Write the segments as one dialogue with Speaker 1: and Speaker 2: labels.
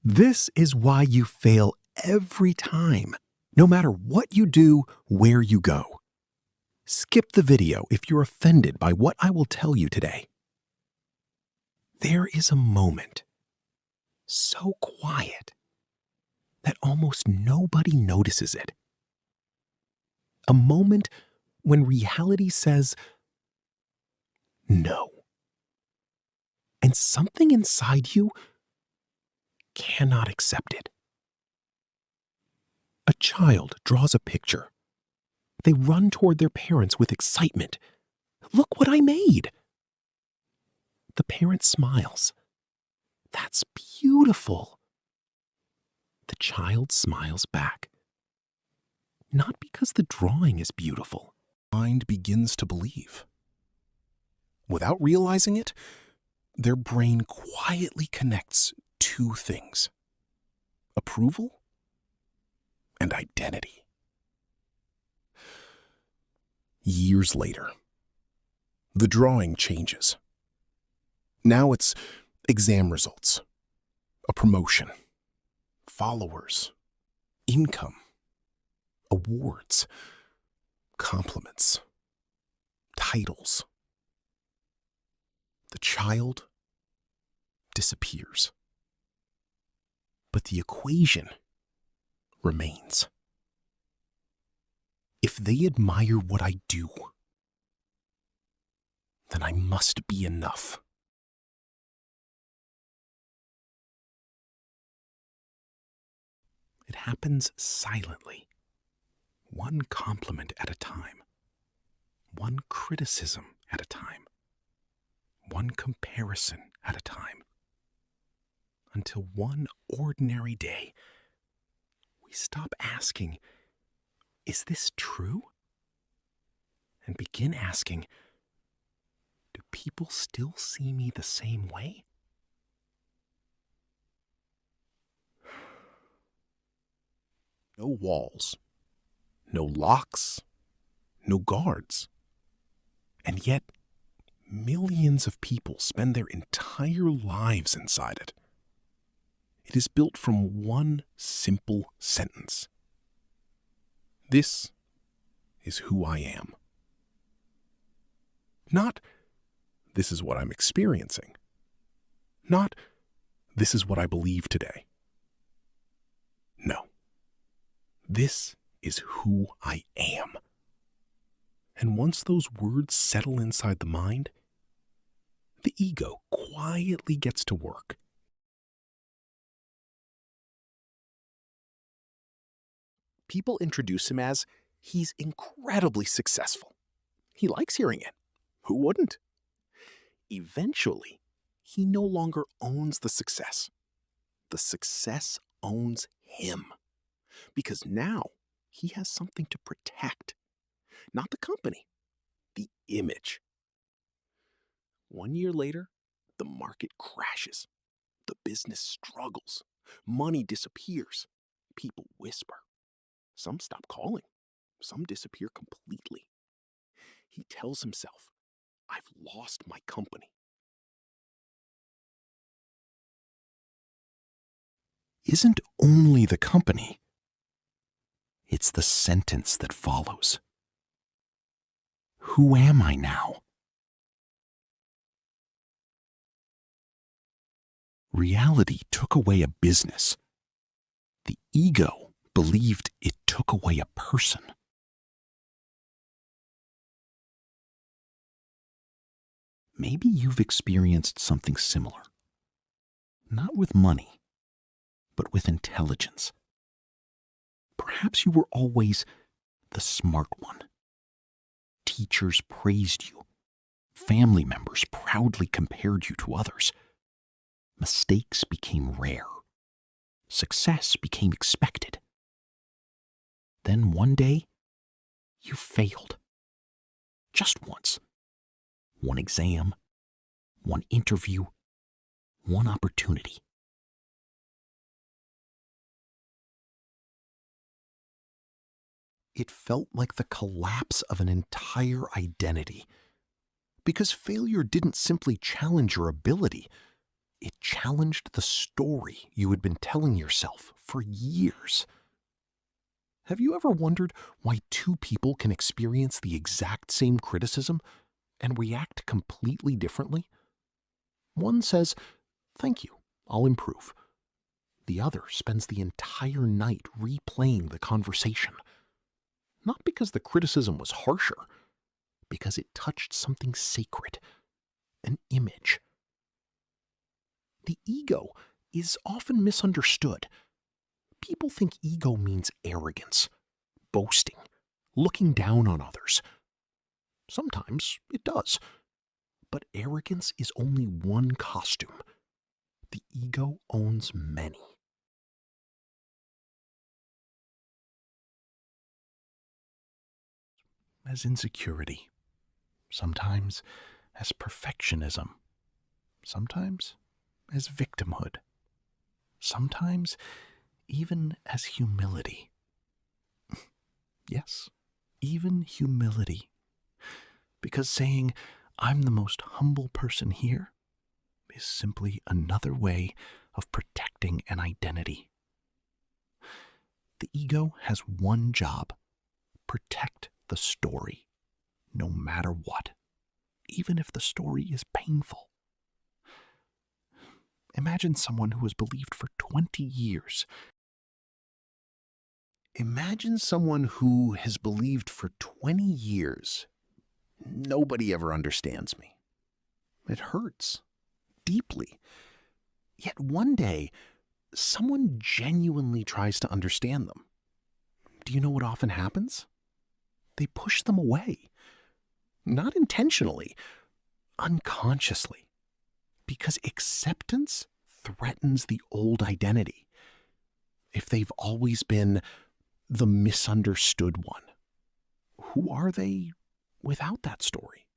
Speaker 1: This is why you fail every time, no matter what you do, where you go. Skip the video if you're offended by what I will tell you today. There is a moment, so quiet, that almost nobody notices it. A moment when reality says no. And something inside you cannot accept it. A child draws a picture. They run toward their parents with excitement. Look what I made! The parent smiles. That's beautiful. The child smiles back. Not because the drawing is beautiful.
Speaker 2: Mind begins to believe. Without realizing it, their brain quietly connects two things: approval and identity. Years later, the drawing changes. Now it's exam results, a promotion, followers, income, awards, compliments, titles. The child disappears. But the equation remains. If they admire what I do, then I must be enough. It happens silently, one compliment at a time, one criticism at a time, one comparison at a time, until one ordinary day, we stop asking, "Is this true?" and begin asking, "Do people still see me the same way?" No walls, no locks, no guards. And yet, millions of people spend their entire lives inside it. It is built from one simple sentence. This is who I am. Not, this is what I'm experiencing. Not, this is what I believe today. No. This is who I am. And once those words settle inside the mind, the ego quietly gets to work. People introduce him as, he's incredibly successful. He likes hearing it. Who wouldn't? Eventually, he no longer owns the success. The success owns him. Because now he has something to protect. Not the company, the image. 1 year later, the market crashes. The business struggles. Money disappears. People whisper. Some stop calling. Some disappear completely. He tells himself, I've lost my company. Isn't only the company. It's the sentence that follows. Who am I now? Reality took away a business. The ego believed it took away a person. Maybe you've experienced something similar. Not with money, but with intelligence. Perhaps you were always the smart one. Teachers praised you. Family members proudly compared you to others. Mistakes became rare. Success became expected. Then one day, you failed. Just once. One exam, one interview, one opportunity. It felt like the collapse of an entire identity. Because failure didn't simply challenge your ability,
Speaker 1: it challenged the story you had been telling yourself for years. Have you ever wondered why two people can experience the exact same criticism and react completely differently? One says, "Thank you, I'll improve." The other spends the entire night replaying the conversation. Not because the criticism was harsher, because it touched something sacred, an image. The ego is often misunderstood. People think ego means arrogance, boasting, looking down on others. Sometimes it does. But arrogance is only one costume. The ego owns many. As insecurity, sometimes as perfectionism, sometimes as victimhood, sometimes even as humility. Yes, even humility. Because saying, "I'm the most humble person here," is simply another way of protecting an identity. The ego has one job: protect the story, no matter what, even if the story is painful. Imagine someone who has believed for 20 years. Imagine someone who has believed for 20 years, "Nobody ever understands me." It hurts deeply. Yet one day, someone genuinely tries to understand them. Do you know what often happens? They push them away. Not intentionally, unconsciously. Because acceptance threatens the old identity. If they've always been the misunderstood one, who are they without that story?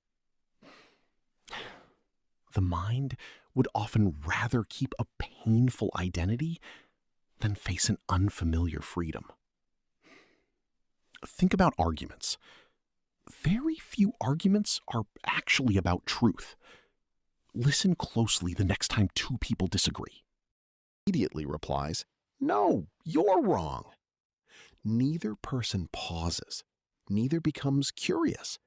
Speaker 1: The mind would often rather keep a painful identity than face an unfamiliar freedom. Think about arguments. Very few arguments are actually about truth. Listen closely the next time two people disagree. Immediately replies, "No, you're wrong." Neither person pauses. Neither becomes curious.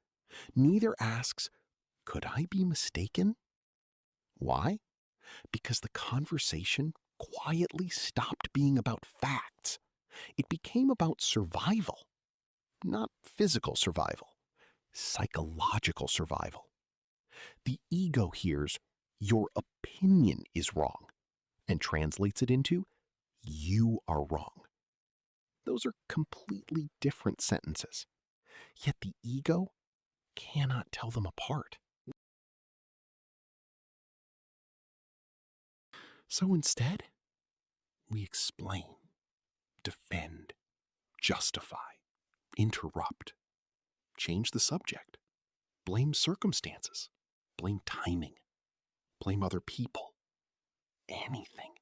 Speaker 1: Neither asks, "Could I be mistaken?" Why? Because the conversation quietly stopped being about facts. It became about survival. Not physical survival, psychological survival. The ego hears, "Your opinion is wrong," and translates it into, "You are wrong." Those are completely different sentences. Yet the ego cannot tell them apart. So instead, we explain, defend, justify, interrupt, change the subject, blame circumstances, blame timing, blame other people, anything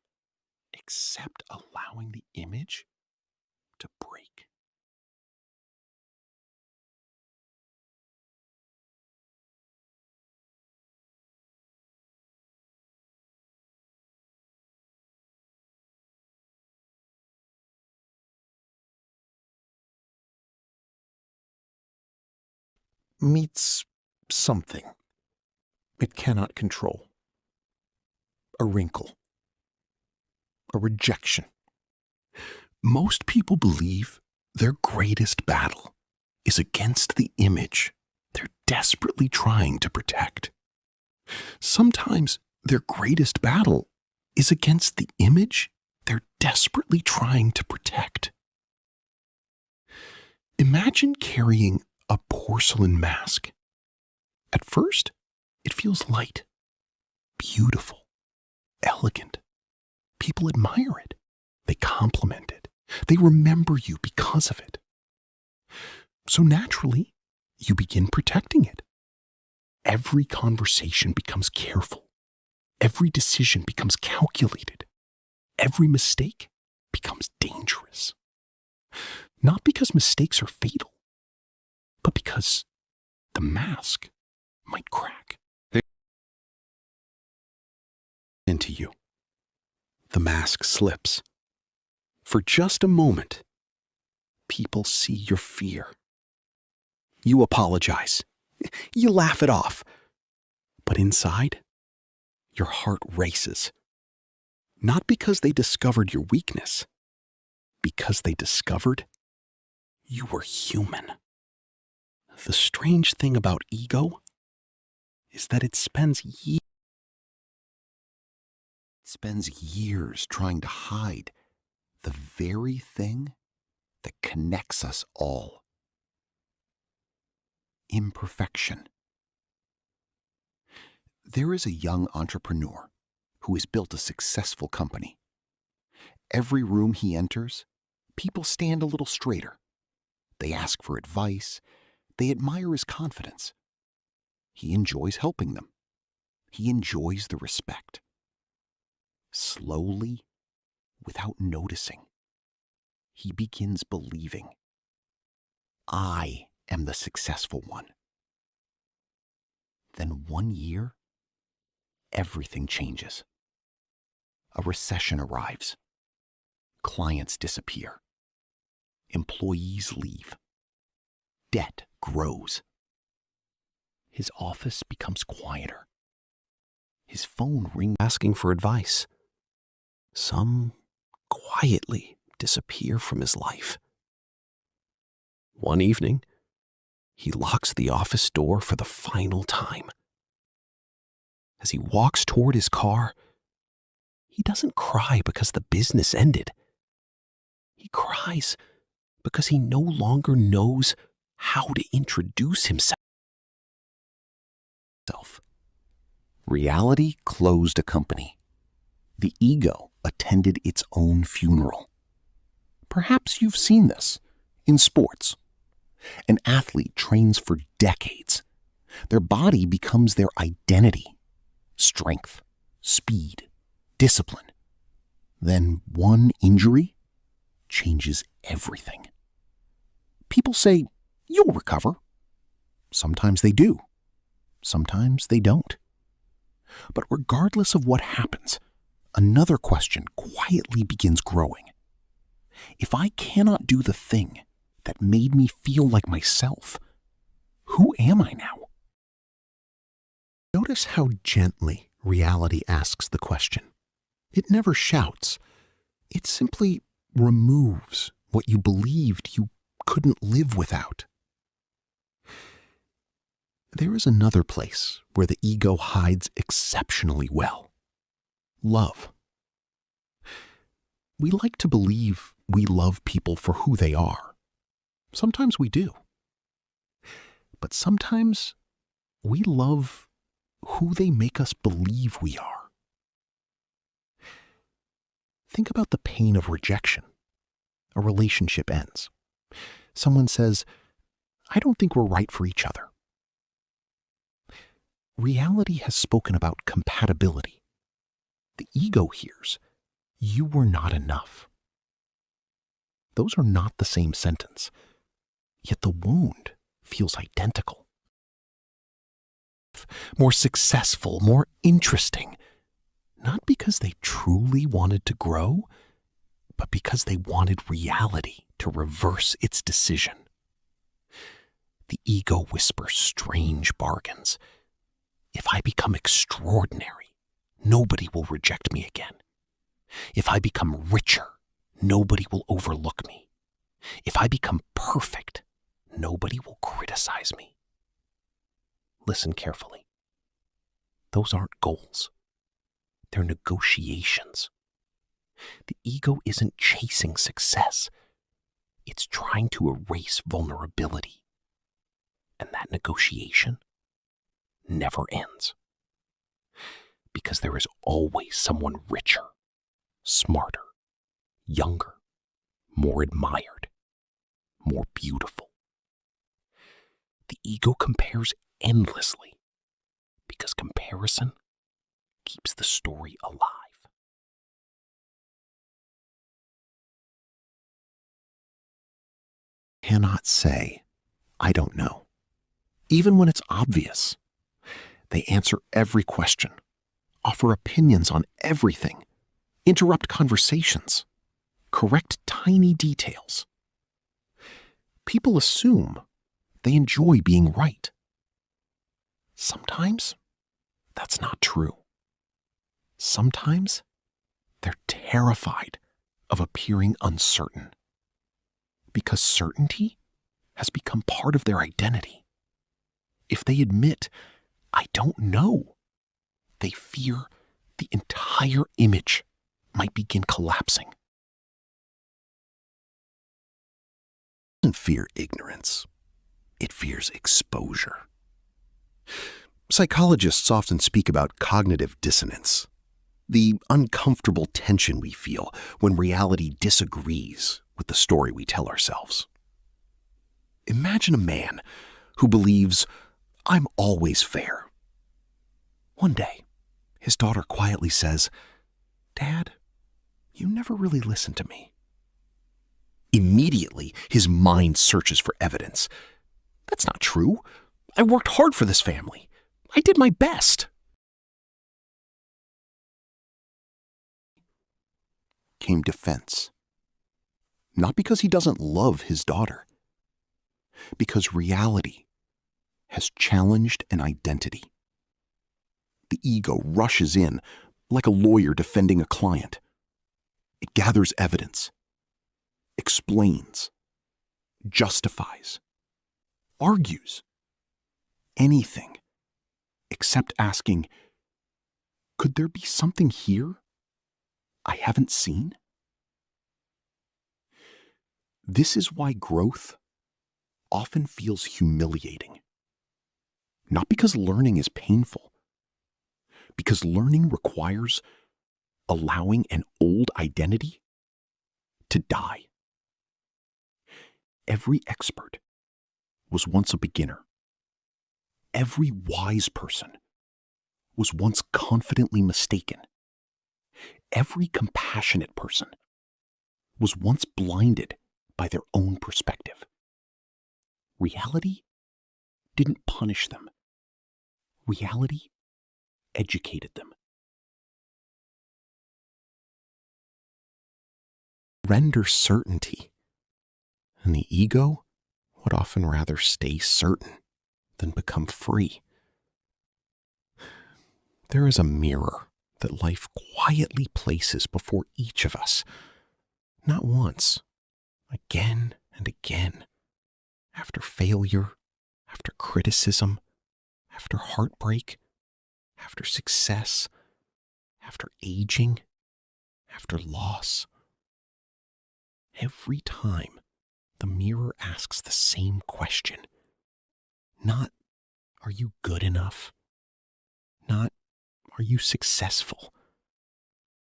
Speaker 1: except allowing the image to break. Meets something it cannot control. A wrinkle. A rejection. Most people believe their greatest battle is against the image they're desperately trying to protect. Sometimes their greatest battle is against the image they're desperately trying to protect. Imagine carrying a porcelain mask. At first, it feels light, beautiful, elegant. People admire it. They compliment it. They remember you because of it. So naturally, you begin protecting it. Every conversation becomes careful. Every decision becomes calculated. Every mistake becomes dangerous. Not because mistakes are fatal, but because the mask might crack. into you. The mask slips. For just a moment, people see your fear. You apologize. You laugh it off. But inside, your heart races. Not because they discovered your weakness, because they discovered you were human. The strange thing about ego is that it spends years trying to hide the very thing that connects us all: imperfection. There is a young entrepreneur who has built a successful company. Every room he enters, people stand a little straighter. They ask for advice. They admire his confidence. He enjoys helping them. He enjoys the respect. Slowly, without noticing, he begins believing, I am the successful one. Then one year, everything changes. A recession arrives. Clients disappear. Employees leave. Debt grows. His office becomes quieter. His phone rings asking for advice. Some quietly disappear from his life. One evening, he locks the office door for the final time. As he walks toward his car, he doesn't cry because the business ended. He cries because he no longer knows how to introduce himself. Reality closed a company. The ego attended its own funeral. Perhaps you've seen this in sports. An athlete trains for decades. Their body becomes their identity: strength, speed, discipline. Then one injury changes everything. People say, you'll recover. Sometimes they do. Sometimes they don't. But regardless of what happens, another question quietly begins growing. If I cannot do the thing that made me feel like myself, who am I now? Notice how gently reality asks the question. It never shouts. It simply removes what you believed you couldn't live without. There is another place where the ego hides exceptionally well: love. We like to believe we love people for who they are. Sometimes we do. But sometimes we love who they make us believe we are. Think about the pain of rejection. A relationship ends. Someone says, I don't think we're right for each other. Reality has spoken about compatibility. The ego hears, you were not enough. Those are not the same sentence, yet the wound feels identical. More successful, more interesting, not because they truly wanted to grow, but because they wanted reality to reverse its decision. The ego whispers strange bargains. If I become extraordinary, nobody will reject me again. If I become richer, nobody will overlook me. If I become perfect, nobody will criticize me. Listen carefully. Those aren't goals. They're negotiations. The ego isn't chasing success. It's trying to erase vulnerability. And that negotiation never ends. Because there is always someone richer, smarter, younger, more admired, more beautiful. The ego compares endlessly because comparison keeps the story alive. Cannot say, I don't know, even when it's obvious. They answer every question, offer opinions on everything, interrupt conversations, correct tiny details. People assume they enjoy being right. Sometimes that's not true. Sometimes they're terrified of appearing uncertain because certainty has become part of their identity. If they admit, "I don't know," they fear the entire image might begin collapsing. It doesn't fear ignorance. It fears exposure. Psychologists often speak about cognitive dissonance, the uncomfortable tension we feel when reality disagrees with the story we tell ourselves. Imagine a man who believes, "I'm always fair." One day, his daughter quietly says, "Dad, you never really listen to me." Immediately, his mind searches for evidence. "That's not true. I worked hard for this family. I did my best." Came defense. Not because he doesn't love his daughter, because reality has challenged an identity. The ego rushes in like a lawyer defending a client. It gathers evidence, explains, justifies, argues, anything except asking, could there be something here I haven't seen? This is why growth often feels humiliating. Not because learning is painful, because learning requires allowing an old identity to die. Every expert was once a beginner. Every wise person was once confidently mistaken. Every compassionate person was once blinded by their own perspective. Reality didn't punish them. Reality educated them. Render certainty, and the ego would often rather stay certain than become free. There is a mirror that life quietly places before each of us, not once, again and again, after failure, after criticism, after heartbreak, after success, after aging, after loss. Every time the mirror asks the same question. Not, are you good enough? Not, are you successful?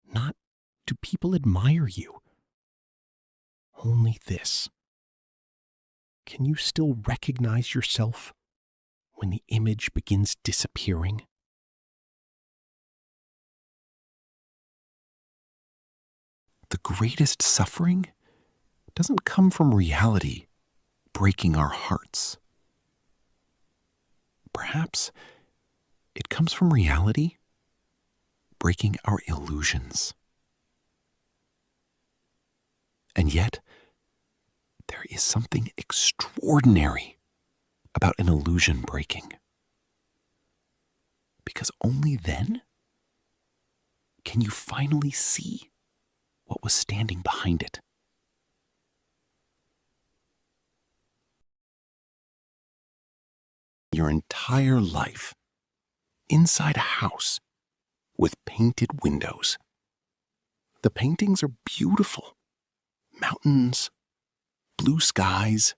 Speaker 1: Not, do people admire you? Only this. Can you still recognize yourself when the image begins disappearing? The greatest suffering doesn't come from reality breaking our hearts. Perhaps it comes from reality breaking our illusions. And yet, there is something extraordinary about an illusion breaking. Because only then can you finally see what was standing behind it. Your entire life inside a house with painted windows. The paintings are beautiful. Mountains, blue skies,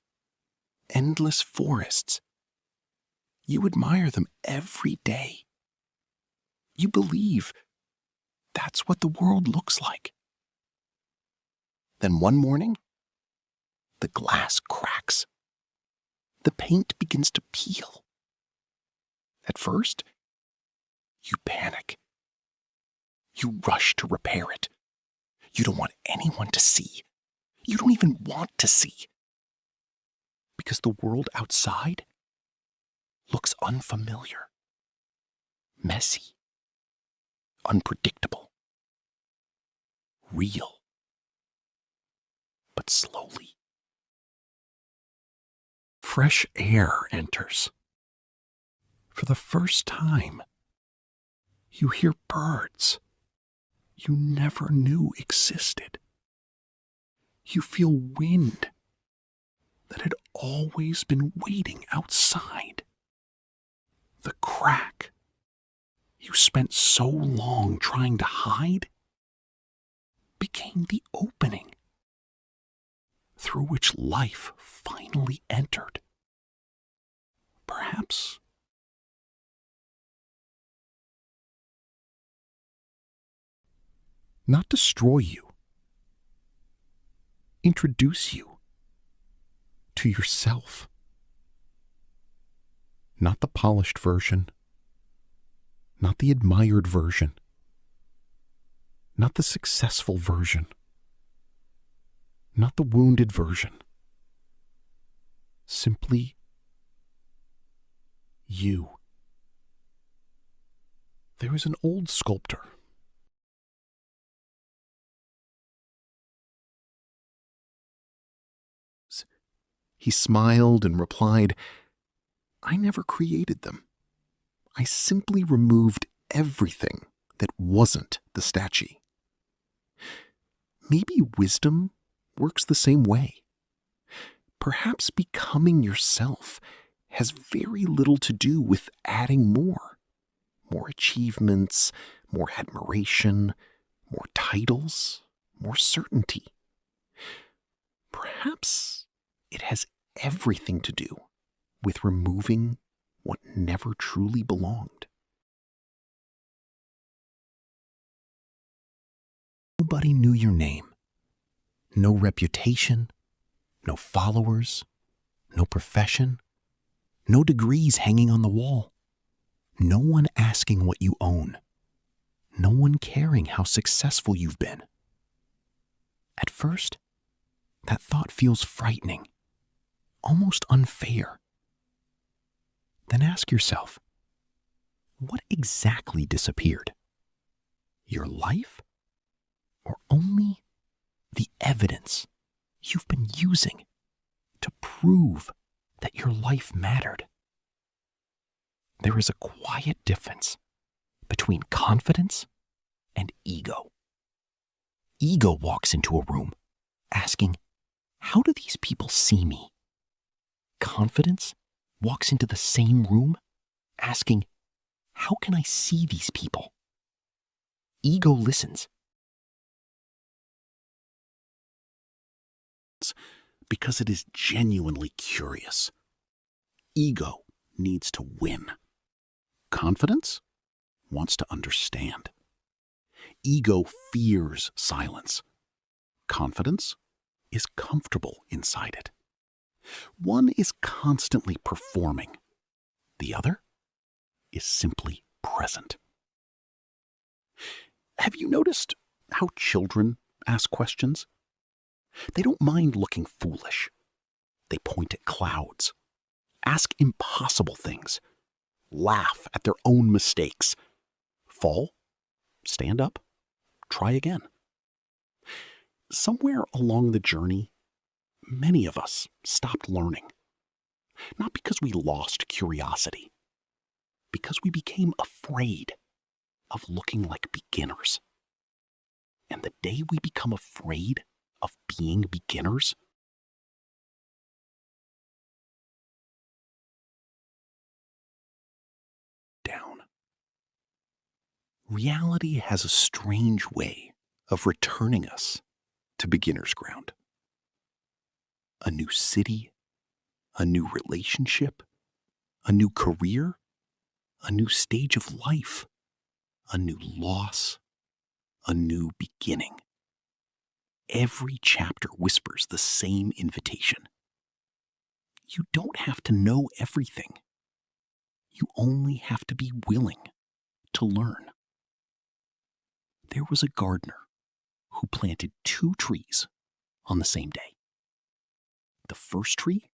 Speaker 1: endless forests. You admire them every day. You believe that's what the world looks like. Then one morning, the glass cracks. The paint begins to peel. At first, you panic. You rush to repair it. You don't want anyone to see. You don't even want to see. Because the world outside looks unfamiliar, messy,
Speaker 2: unpredictable, real. But slowly, fresh air enters. For the first time, you hear birds you never knew existed. You feel wind that had always been waiting outside. The crack you spent so long trying to hide became the opening through which life finally entered. Perhaps not destroy you, introduce you to yourself. Not the polished version, not the admired version, not the successful version, not the wounded version. Simply you. There is an old sculptor. He smiled and replied, "I never created them. I simply removed everything that wasn't the statue." Maybe wisdom works the same way. Perhaps becoming yourself has very little to do with adding more. More achievements, more admiration, more titles, more certainty. Perhaps it has everything to do with removing what never truly belonged. Nobody knew your name. No reputation, no followers, no profession, no degrees hanging on the wall. No one asking what you own. No one caring how successful you've been. At first, that thought feels frightening, almost unfair. Then ask yourself, what exactly disappeared? Your life? Or only the evidence you've been using to prove that your life mattered? There is a quiet difference between confidence and ego. Ego walks into a room asking, how do these people see me? Confidence walks into the same room asking, how can I see these people? Ego listens because it is genuinely curious. Ego needs to win. Confidence wants to understand. Ego fears silence. Confidence is comfortable inside it. One is constantly performing. The other is simply present. Have you noticed how children ask questions? They don't mind looking foolish. They point at clouds, ask impossible things, laugh at their own mistakes, fall, stand up, try again. Somewhere along the journey, many of us stopped learning. Not because we lost curiosity, because we became afraid of looking like beginners. And the day we become afraid of being beginners, down. Reality has a strange way of returning us to beginner's ground. A new city, a new relationship, a new career, a new stage of life, a new loss, a new beginning. Every chapter whispers the same invitation. You don't have to know everything. You only have to be willing to learn. There was a gardener who planted 2 trees on the same day. The first tree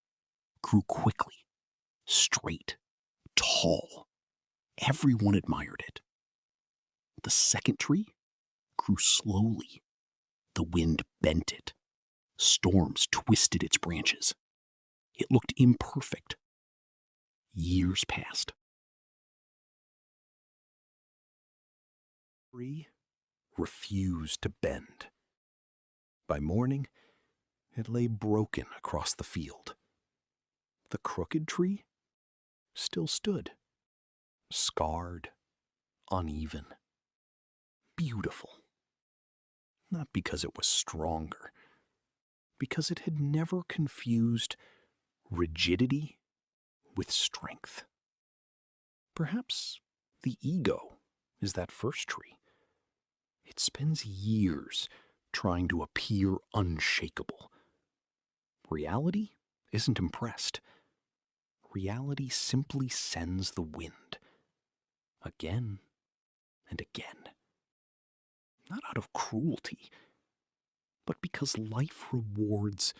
Speaker 2: grew quickly, straight, tall. Everyone admired it. The second tree grew slowly. The wind bent it. Storms twisted its branches. It looked imperfect. Years passed. The tree refused to bend. By morning, it lay broken across the field. The crooked tree still stood, scarred, uneven, beautiful. Not because it was stronger, because it had never confused rigidity with strength. Perhaps the ego is that first tree. It spends years trying to appear unshakable. Reality isn't impressed. Reality simply sends the wind, again and again. Not out of cruelty, but because life rewards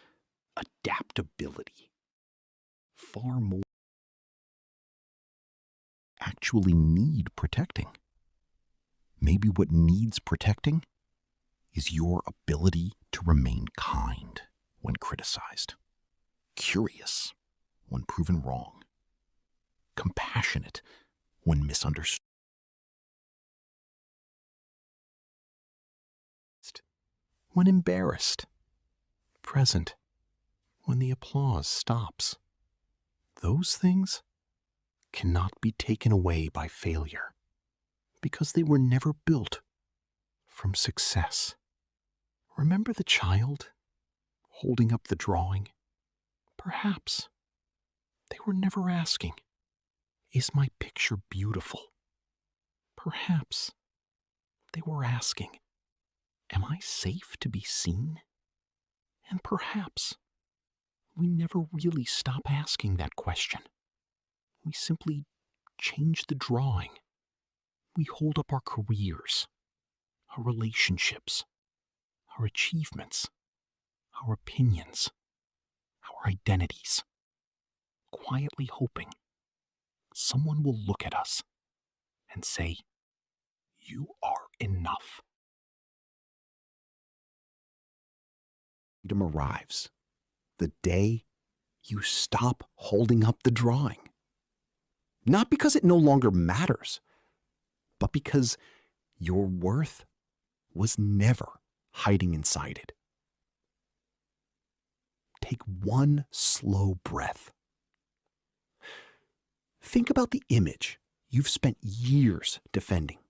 Speaker 2: adaptability far more. Actually need protecting. Maybe what needs protecting is your ability to remain kind when criticized, curious when proven wrong, compassionate when misunderstood, when embarrassed, present when the applause stops. Those things cannot be taken away by failure because they were never built from success. Remember the child holding up the drawing? Perhaps they were never asking, "Is my picture beautiful?" Perhaps they were asking, "Am I safe to be seen?" And perhaps we never really stop asking that question. We simply change the drawing. We hold up our careers, our relationships, our achievements, our opinions, our identities, quietly hoping someone will look at us and say, "You are enough." Freedom arrives the day you stop holding up the drawing. Not because it no longer matters, but because your worth was never hiding inside it. Take one slow breath. Think about the image you've spent years defending.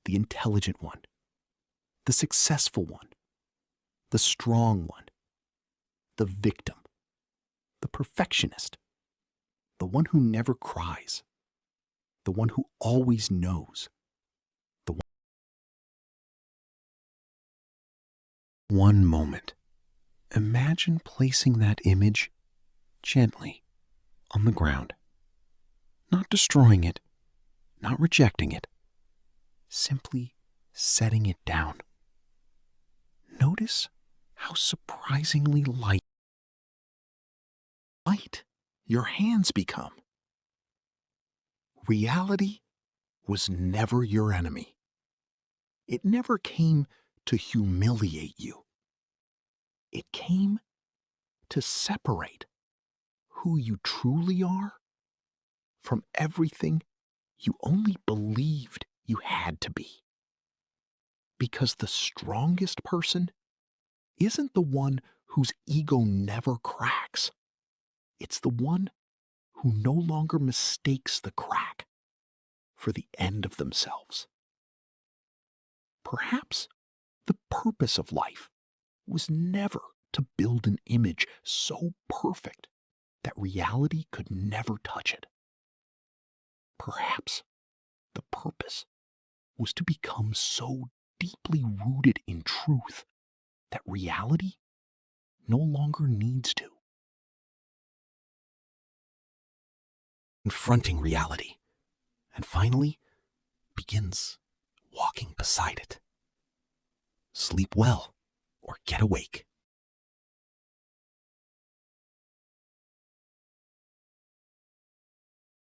Speaker 2: The intelligent one, the successful one, the strong one, the victim, the perfectionist, the one who never cries, the one who always knows, the one moment. Imagine placing that image gently on the ground, not destroying it, not rejecting it, simply setting it down. Notice how surprisingly light your hands become. Reality was never your enemy. It never came to humiliate you. It came to separate who you truly are from everything you only believed you had to be. Because the strongest person isn't the one whose ego never cracks. It's the one who no longer mistakes the crack for the end of themselves. Perhaps the purpose of life was never to build an image so perfect that reality could never touch it. Perhaps the purpose was to become so deeply rooted in truth that reality no longer needs to. Confronting reality, and finally begins walking beside it. Sleep well or get awake.